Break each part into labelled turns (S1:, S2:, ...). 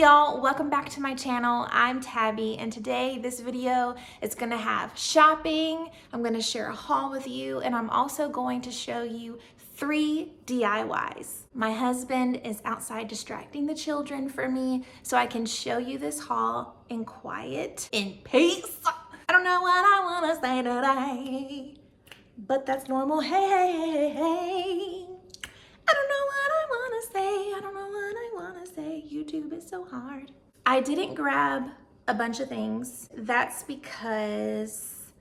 S1: y'all, welcome back to my channel. I'm Tabby, and today this video is gonna have shopping. I'm gonna share a haul with you, and I'm also going to show you 3 DIYs. My husband is outside distracting the children for me so I can show you this haul in quiet, in peace. I don't know what I wanna say today, but that's normal. Hey, hey, hey, hey. I don't know what I wanna say. I don't know what I wanna say. YouTube is so hard. I didn't grab a bunch of things. That's because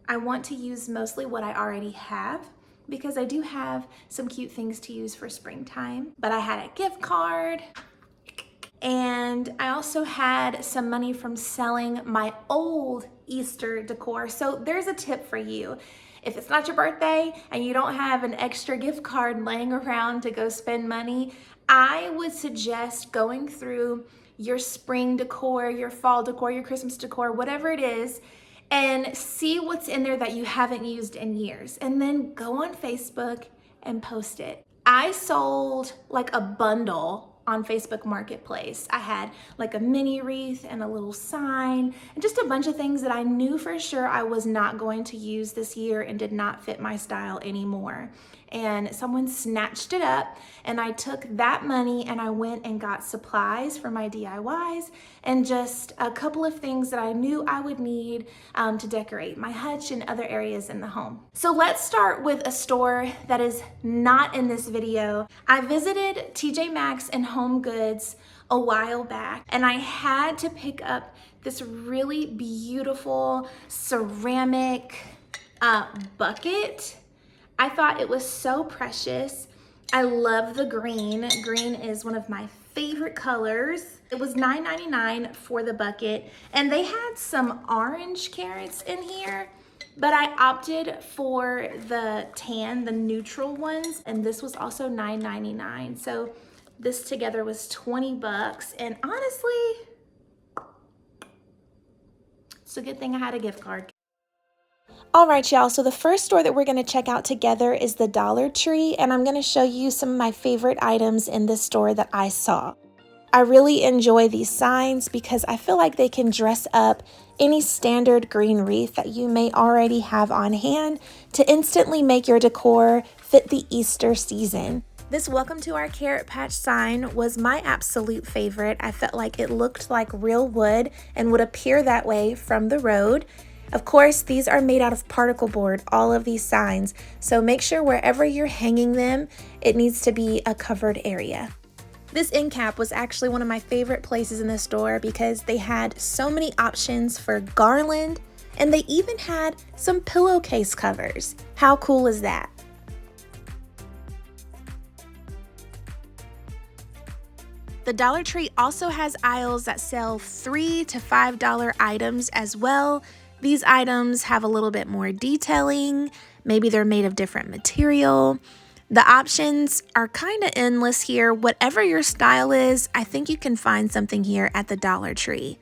S1: I want to use mostly what I already have, because I do have some cute things to use for springtime. But I had a gift card, and I also had some money from selling my old Easter decor. So there's a tip for you. If it's not your birthday and you don't have an extra gift card laying around to go spend money, I would suggest going through your spring decor, your fall decor, your Christmas decor, whatever it is, and see what's in there that you haven't used in years. And then go on Facebook and post it. I sold like a bundle on Facebook Marketplace. I had like a mini wreath and a little sign and just a bunch of things that I knew for sure I was not going to use this year and did not fit my style anymore. And someone snatched it up, and I took that money and I went and got supplies for my DIYs and just a couple of things that I knew I would need to decorate my hutch and other areas in the home. So let's start with a store that is not in this video. I visited TJ Maxx and Home Goods a while back, and I had to pick up this really beautiful ceramic bucket. I thought it was so precious. I love the green. Green is one of my favorite colors. It was $9.99 for the bucket, and they had some orange carrots in here, but I opted for the tan, the neutral ones, and this was also $9.99. So this together was 20 bucks, and honestly, it's a good thing I had a gift card. All right, y'all, so the first store that we're going to check out together is the Dollar Tree, and I'm going to show you some of my favorite items in this store that I saw. I really enjoy these signs because I feel like they can dress up any standard green wreath that you may already have on hand to instantly make your decor fit the Easter season. This Welcome to Our Carrot Patch sign was my absolute favorite. I felt like it looked like real wood and would appear that way from the road. Of course, these are made out of particle board, all of these signs, so make sure wherever you're hanging them, it needs to be a covered area. This end cap was actually one of my favorite places in the store because they had so many options for garland, and they even had some pillowcase covers. How cool is that? The Dollar Tree also has aisles that sell $3 to $5 items as well. These items have a little bit more detailing. Maybe they're made of different material. The options are kind of endless here. Whatever your style is, I think you can find something here at the Dollar Tree.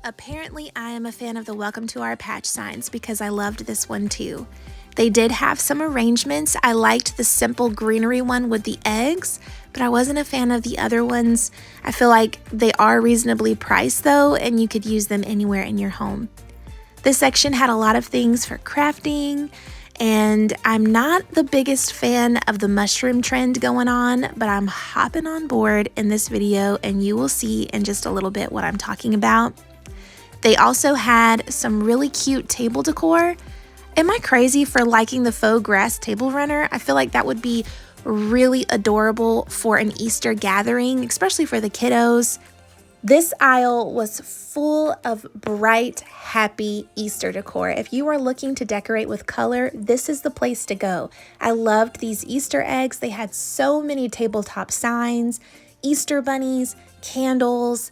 S1: Apparently, I am a fan of the Welcome to Our Patch signs because I loved this one too. They did have some arrangements. I liked the simple greenery one with the eggs, but I wasn't a fan of the other ones. I feel like they are reasonably priced though, and you could use them anywhere in your home. This section had a lot of things for crafting, and I'm not the biggest fan of the mushroom trend going on, but I'm hopping on board in this video, and you will see in just a little bit what I'm talking about. They also had some really cute table decor. Am I crazy for liking the faux grass table runner? I feel like that would be really adorable for an Easter gathering, especially for the kiddos. This aisle was full of bright, happy Easter decor. If you are looking to decorate with color, this is the place to go. I loved these Easter eggs. They had so many tabletop signs, Easter bunnies, candles,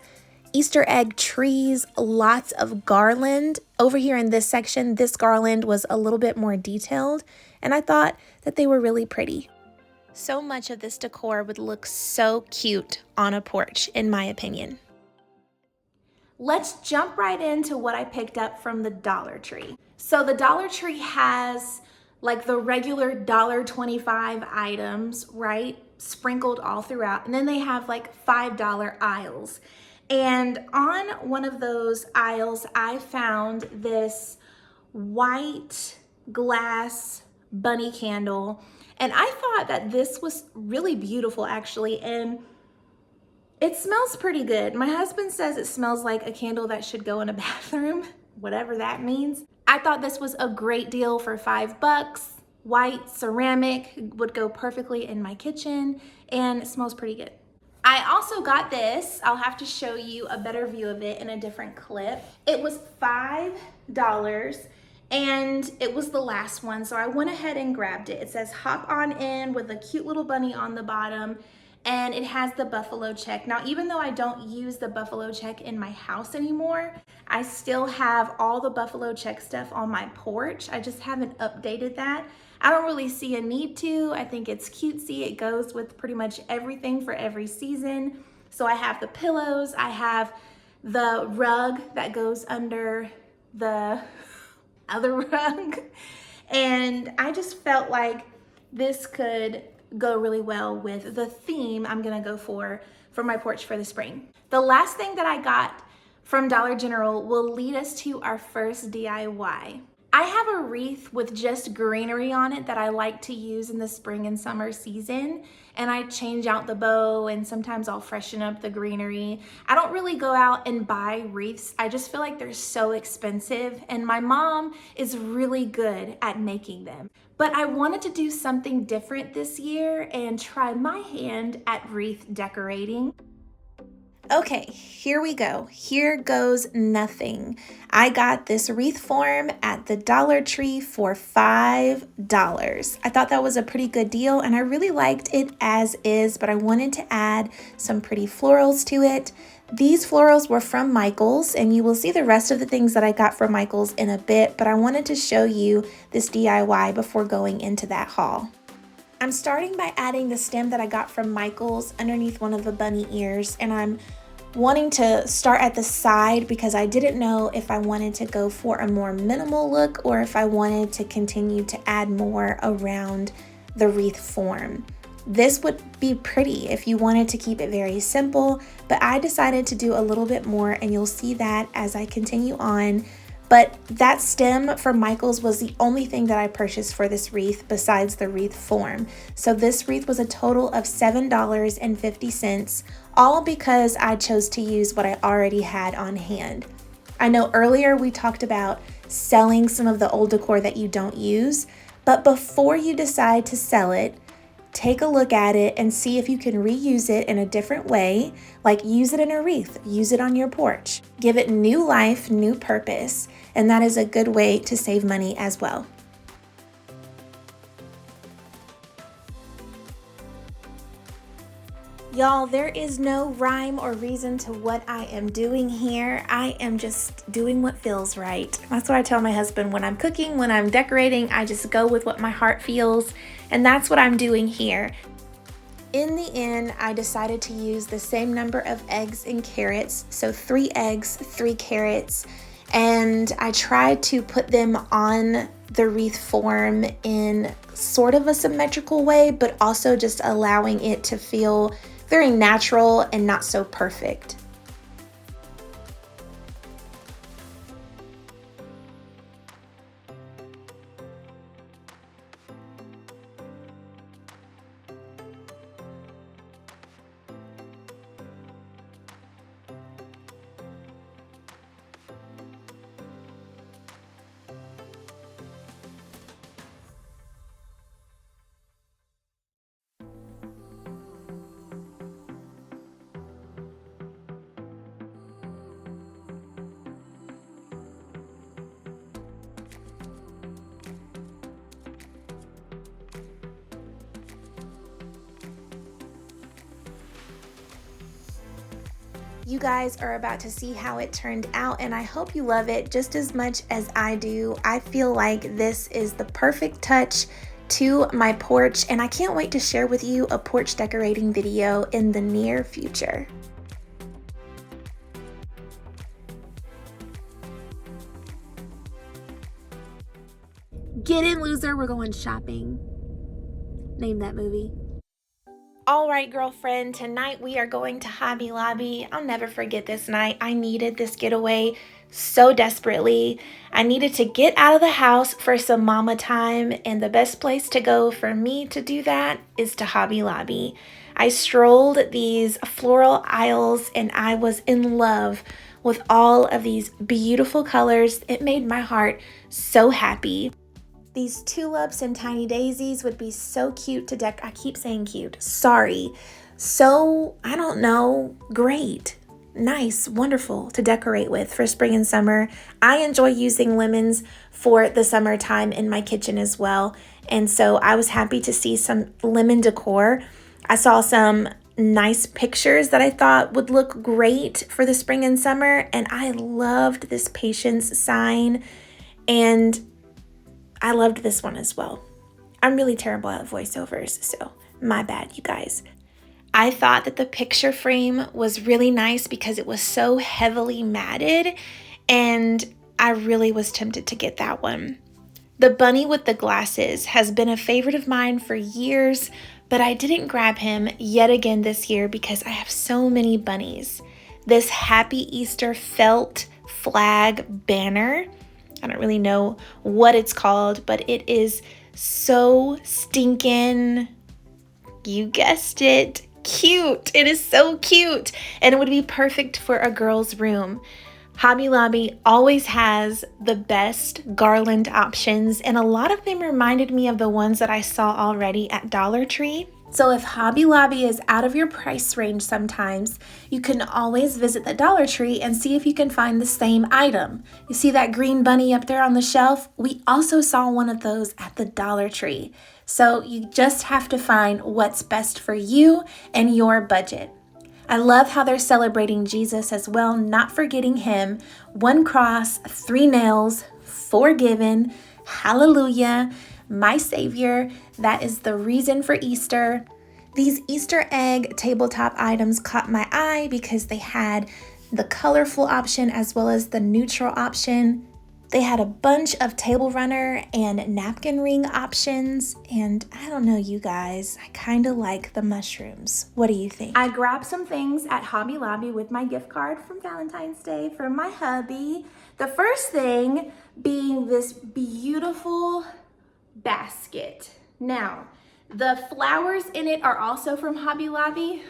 S1: Easter egg trees, lots of garland. Over here in this section, this garland was a little bit more detailed, and I thought that they were really pretty. So much of this decor would look so cute on a porch, in my opinion. Let's jump right into what I picked up from the Dollar Tree. So the Dollar Tree has like the regular $1.25 items, right? Sprinkled all throughout. And then they have like $5 aisles. And on one of those aisles, I found this white glass bunny candle. And I thought that this was really beautiful actually. And it smells pretty good. My husband says it smells like a candle that should go in a bathroom, whatever that means. I thought this was a great deal for $5. White ceramic would go perfectly in my kitchen and it smells pretty good. I also got this. I'll have to show you a better view of it in a different clip. It was $5 and it was the last one, so I went ahead and grabbed it. It says hop on in with a cute little bunny on the bottom, and it has the buffalo check. Now, even though I don't use the buffalo check in my house anymore, I still have all the buffalo check stuff on my porch. I just haven't updated that. I don't really see a need to. I think it's cutesy. It goes with pretty much everything for every season. So I have the pillows, I have the rug that goes under the other rug, and I just felt like this could go really well with the theme I'm gonna go for my porch for the spring. The last thing that I got from Dollar General will lead us to our first DIY. I have a wreath with just greenery on it that I like to use in the spring and summer season, and I change out the bow and sometimes I'll freshen up the greenery. I don't really go out and buy wreaths. I just feel like they're so expensive, and my mom is really good at making them. But I wanted to do something different this year and try my hand at wreath decorating. Okay, here we go. Here goes nothing. I got this wreath form at the Dollar Tree for $5. I thought that was a pretty good deal and I really liked it as is, but I wanted to add some pretty florals to it. These florals were from Michaels, and you will see the rest of the things that I got from Michaels in a bit, but I wanted to show you this DIY before going into that haul. I'm starting by adding the stem that I got from Michaels underneath one of the bunny ears, and I'm wanting to start at the side because I didn't know if I wanted to go for a more minimal look or if I wanted to continue to add more around the wreath form. This would be pretty if you wanted to keep it very simple, but I decided to do a little bit more, and you'll see that as I continue on. But that stem from Michaels was the only thing that I purchased for this wreath besides the wreath form. So this wreath was a total of $7.50, all because I chose to use what I already had on hand. I know earlier we talked about selling some of the old decor that you don't use, but before you decide to sell it, take a look at it and see if you can reuse it in a different way, like use it in a wreath, use it on your porch. Give it new life, new purpose, and that is a good way to save money as well. Y'all, there is no rhyme or reason to what I am doing here. I am just doing what feels right. That's what I tell my husband when I'm cooking, when I'm decorating. I just go with what my heart feels, and that's what I'm doing here. In the end, I decided to use the same number of eggs and carrots, so 3 eggs, 3 carrots, and I tried to put them on the wreath form in sort of a symmetrical way, but also just allowing it to feel very natural and not so perfect. You guys are about to see how it turned out, and I hope you love it just as much as I do. I feel like this is the perfect touch to my porch, and I can't wait to share with you a porch decorating video in the near future. Get in, loser. We're going shopping. Name that movie. All right, girlfriend, tonight we are going to Hobby Lobby. I'll never forget this night. I needed this getaway so desperately. I needed to get out of the house for some mama time, and the best place to go for me to do that is to Hobby Lobby. I strolled these floral aisles and I was in love with all of these beautiful colors. It made my heart so happy. These tulips and tiny daisies would be so cute to I keep saying cute. Sorry. So, I don't know, great, nice, wonderful to decorate with for spring and summer. I enjoy using lemons for the summertime in my kitchen as well. And so I was happy to see some lemon decor. I saw some nice pictures that I thought would look great for the spring and summer. And I loved this patience sign. And I loved this one as well. I'm really terrible at voiceovers, so my bad, you guys. I thought that the picture frame was really nice because it was so heavily matted, and I really was tempted to get that one. The bunny with the glasses has been a favorite of mine for years, but I didn't grab him yet again this year because I have so many bunnies. This Happy Easter felt flag banner, I don't really know what it's called, but it is so stinking, you guessed it, cute. It is so cute, and it would be perfect for a girl's room. Hobby Lobby always has the best garland options, and a lot of them reminded me of the ones that I saw already at Dollar Tree. So if Hobby Lobby is out of your price range sometimes, you can always visit the Dollar Tree and see if you can find the same item. You see that green bunny up there on the shelf? We also saw one of those at the Dollar Tree. So you just have to find what's best for you and your budget. I love how they're celebrating Jesus as well, not forgetting him. 1 cross, 3 nails, forgiven, hallelujah, my Savior. That is the reason for Easter. These Easter egg tabletop items caught my eye because they had the colorful option as well as the neutral option. They had a bunch of table runner and napkin ring options, and I don't know, you guys, I kind of like the mushrooms. What do you think? I grabbed some things at Hobby Lobby with my gift card from Valentine's Day from my hubby. The first thing being this beautiful basket. Now, the flowers in it are also from Hobby Lobby,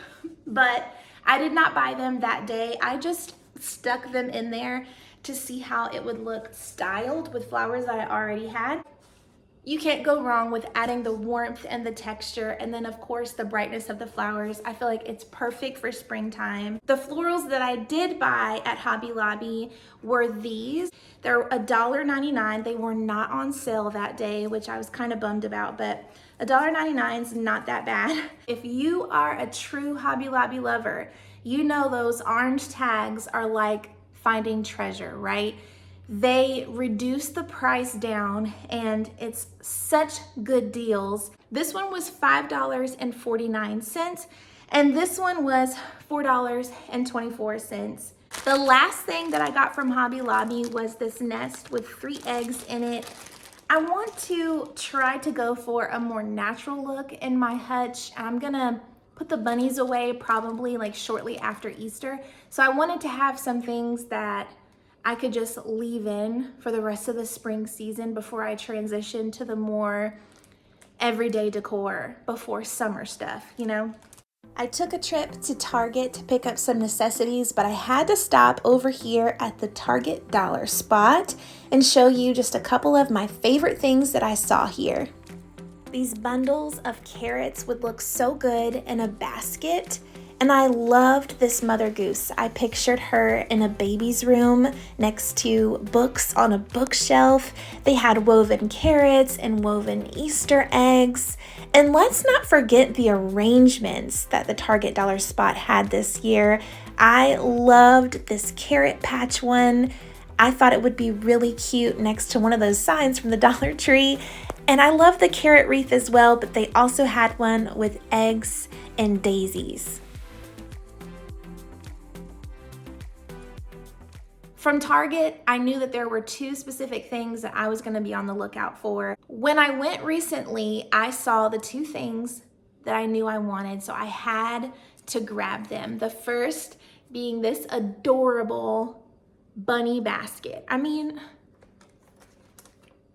S1: but I did not buy them that day. I just stuck them in there to see how it would look styled with flowers that I already had. You can't go wrong with adding the warmth and the texture, and then of course the brightness of the flowers. I feel like it's perfect for springtime. The florals that I did buy at Hobby Lobby were these. They're $1.99. They were not on sale that day, which I was kind of bummed about, but $1.99 is not that bad. If you are a true Hobby Lobby lover, you know those orange tags are like finding treasure, right? They reduce the price down and it's such good deals. This one was $5.49 and this one was $4.24. The last thing that I got from Hobby Lobby was this nest with 3 eggs in it. I want to try to go for a more natural look in my hutch. I'm gonna put the bunnies away probably like shortly after Easter. So I wanted to have some things that I could just leave in for the rest of the spring season before I transition to the more everyday decor before summer stuff, you know? I took a trip to Target to pick up some necessities, but I had to stop over here at the Target dollar spot and show you just a couple of my favorite things that I saw here. These bundles of carrots would look so good in a basket. And I loved this mother goose. I pictured her in a baby's room next to books on a bookshelf. They had woven carrots and woven Easter eggs. And let's not forget the arrangements that the Target dollar spot had this year. I loved this carrot patch one. I thought it would be really cute next to one of those signs from the Dollar Tree. And I love the carrot wreath as well, but they also had one with eggs and daisies. From Target, I knew that there were two specific things that I was gonna be on the lookout for. When I went recently, I saw the two things that I knew I wanted, so I had to grab them. The first being this adorable bunny basket. I mean,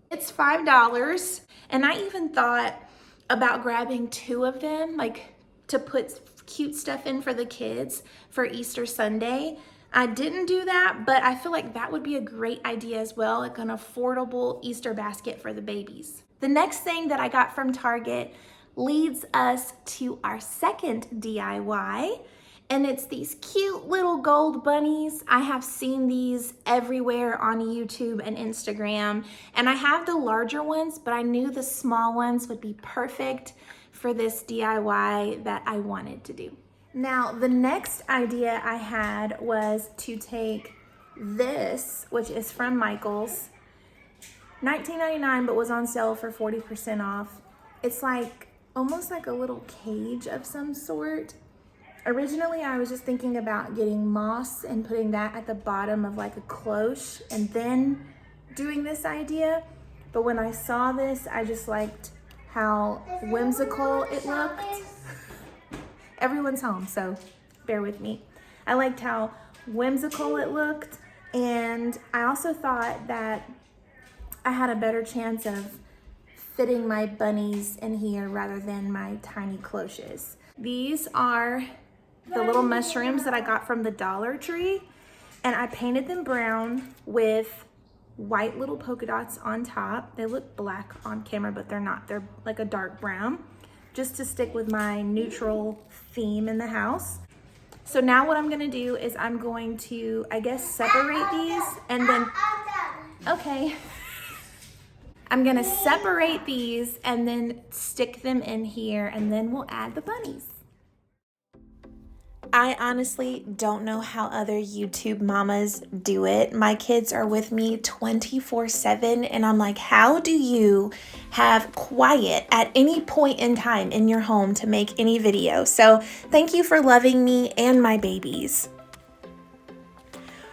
S1: it's $5, and I even thought about grabbing two of them, like to put cute stuff in for the kids for Easter Sunday. I didn't do that, but I feel like that would be a great idea as well, like an affordable Easter basket for the babies. The next thing that I got from Target leads us to our second DIY, and it's these cute little gold bunnies. I have seen these everywhere on YouTube and Instagram, and I have the larger ones, but I knew the small ones would be perfect for this DIY that I wanted to do. Now, the next idea I had was to take this, which is from Michaels, $19.99, but was on sale for 40% off. It's like almost like a little cage of some sort. Originally, I was just thinking about getting moss and putting that at the bottom of like a cloche and then doing this idea. But when I saw this, I just liked how whimsical it looked. Everyone's home, so bear with me. I liked how whimsical it looked, and I also thought that I had a better chance of fitting my bunnies in here rather than my tiny cloches. These are the little mushrooms that I got from the Dollar Tree, and I painted them brown with white little polka dots on top. They look black on camera, but they're not. They're like a dark brown, just to stick with my neutral theme in the house. So now what I'm gonna do is I'm going to, I guess, separate these and then, okay. I'm gonna separate these and then stick them in here, and then we'll add the bunnies. I honestly don't know how other YouTube mamas do it. My kids are with me 24/7, and I'm like, how do you have quiet at any point in time in your home to make any video? So thank you for loving me and my babies.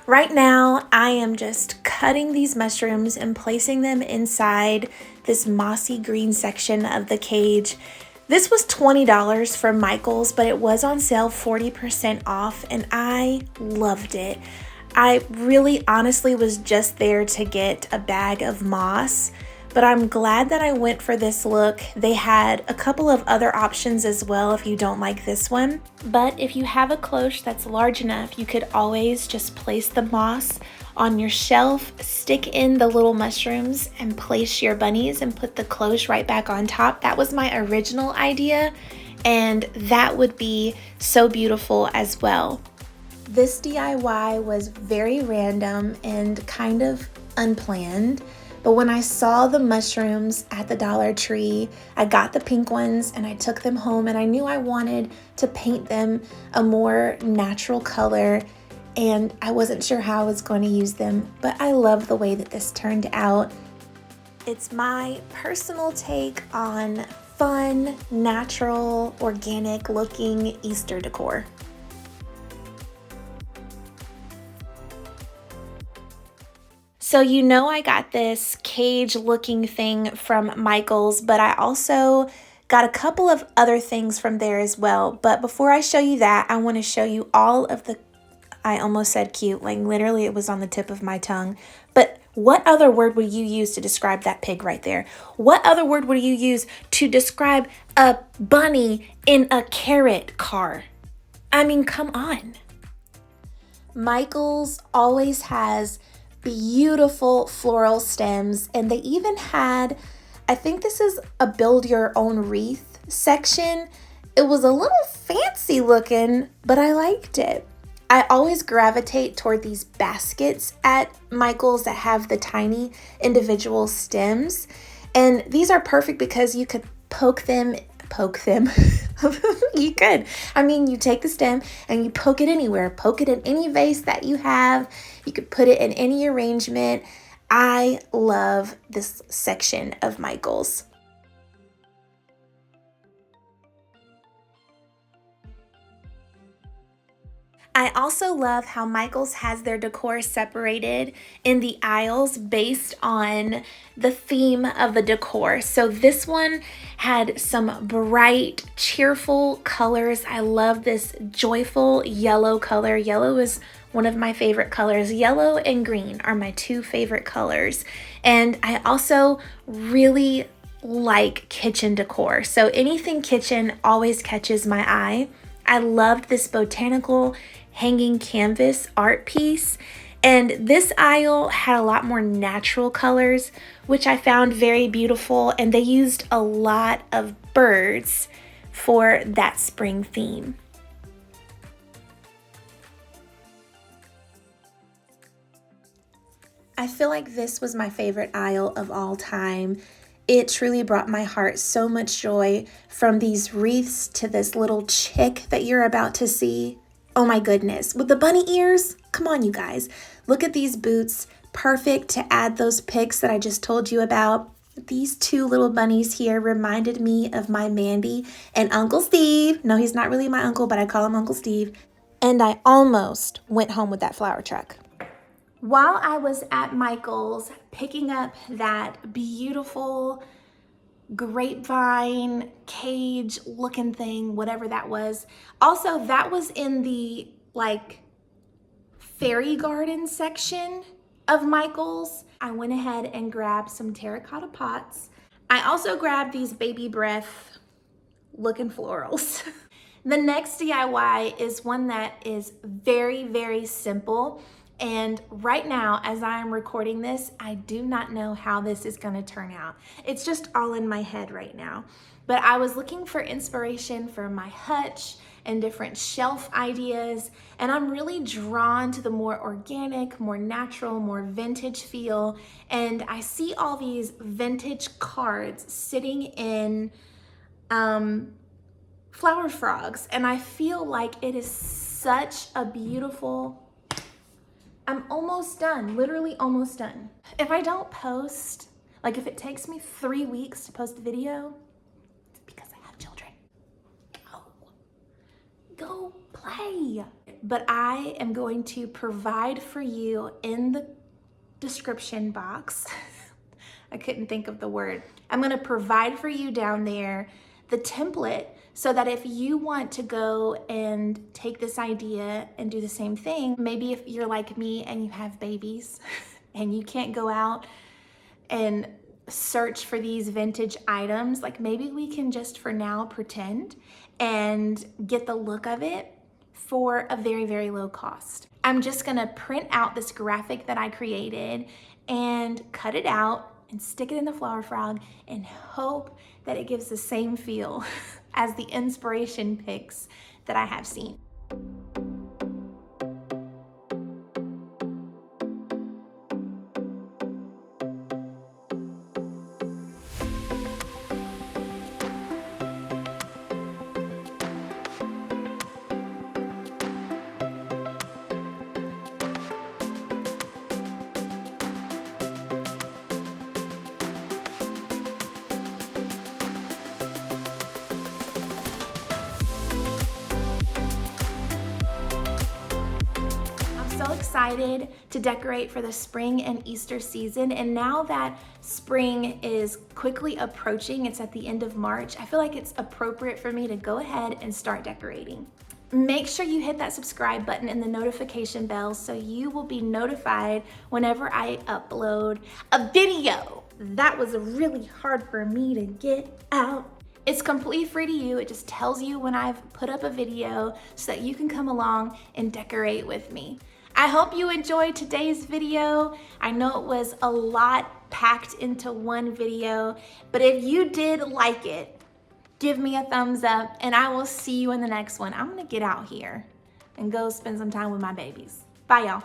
S1: Right now, I am just cutting these mushrooms and placing them inside this mossy green section of the cage. This was $20 from Michaels, but it was on sale 40% off, and I loved it. I really honestly was just there to get a bag of moss, but I'm glad that I went for this look. They had a couple of other options as well if you don't like this one. But if you have a cloche that's large enough, you could always just place the moss on your shelf, stick in the little mushrooms, and place your bunnies and put the cloche right back on top. That was my original idea, and that would be so beautiful as well. This DIY was very random and kind of unplanned, but when I saw the mushrooms at the Dollar Tree, I got the pink ones and I took them home, and I knew I wanted to paint them a more natural color, and I wasn't sure how I was going to use them, but I love the way that this turned out. It's my personal take on fun, natural, organic looking Easter decor. So you know I got this cage looking thing from Michaels, but I also got a couple of other things from there as well. But before I show you that, I want to show you all of the, I almost said cute, like literally it was on the tip of my tongue. But what other word would you use to describe that pig right there? What other word would you use to describe a bunny in a carrot car? I mean, come on. Michaels always has beautiful floral stems, and they even had, I think this is a build your own wreath section. It was a little fancy looking, but I liked it. I always gravitate toward these baskets at Michaels that have the tiny individual stems, and these are perfect because you could poke them. You could. I mean, you take the stem and you poke it anywhere. Poke it in any vase that you have. You could put it in any arrangement. I love this section of Michaels. I also love how Michaels has their decor separated in the aisles based on the theme of the decor. So this one had some bright, cheerful colors. I love this joyful yellow color. Yellow is one of my favorite colors. Yellow and green are my two favorite colors. And I also really like kitchen decor. So anything kitchen always catches my eye. I loved this botanical hanging canvas art piece, and this aisle had a lot more natural colors, which I found very beautiful, and they used a lot of birds for that spring theme. I feel like this was my favorite aisle of all time. It truly brought my heart so much joy, from these wreaths to this little chick that you're about to see. Oh my goodness, with the bunny ears? Come on, you guys. Look at these boots, perfect to add those pics that I just told you about. These two little bunnies here reminded me of my Mandy and Uncle Steve. No, he's not really my uncle, but I call him Uncle Steve. And I almost went home with that flower truck. While I was at Michael's picking up that beautiful grapevine cage looking thing, whatever that was. Also, that was in the like fairy garden section of Michael's. I went ahead and grabbed some terracotta pots. I also grabbed these baby breath looking florals. The next DIY is one that is very, very simple. And right now, as I'm recording this, I do not know how this is gonna turn out. It's just all in my head right now. But I was looking for inspiration for my hutch and different shelf ideas, and I'm really drawn to the more organic, more natural, more vintage feel. And I see all these vintage cards sitting in flower frogs, and I feel like it is such a beautiful, I'm almost done, literally almost done. If I don't post, like if it takes me 3 weeks to post a video, it's because I have children. Go play. But I am going to provide for you in the description box. I couldn't think of the word. I'm gonna provide for you down there the template, so that if you want to go and take this idea and do the same thing, maybe if you're like me and you have babies and you can't go out and search for these vintage items, like maybe we can just for now pretend and get the look of it for a very, very low cost. I'm just gonna print out this graphic that I created and cut it out and stick it in the flower frog and hope that it gives the same feel as the inspiration pics that I have seen. So excited to decorate for the spring and Easter season, and now that spring is quickly approaching, it's at the end of March, I feel like it's appropriate for me to go ahead and start decorating. Make sure you hit that subscribe button and the notification bell so you will be notified whenever I upload a video. That was really hard for me to get out. It's completely free to you. It just tells you when I've put up a video so that you can come along and decorate with me. I hope you enjoyed today's video. I know it was a lot packed into one video, but if you did like it, give me a thumbs up and I will see you in the next one. I'm gonna get out here and go spend some time with my babies. Bye, y'all.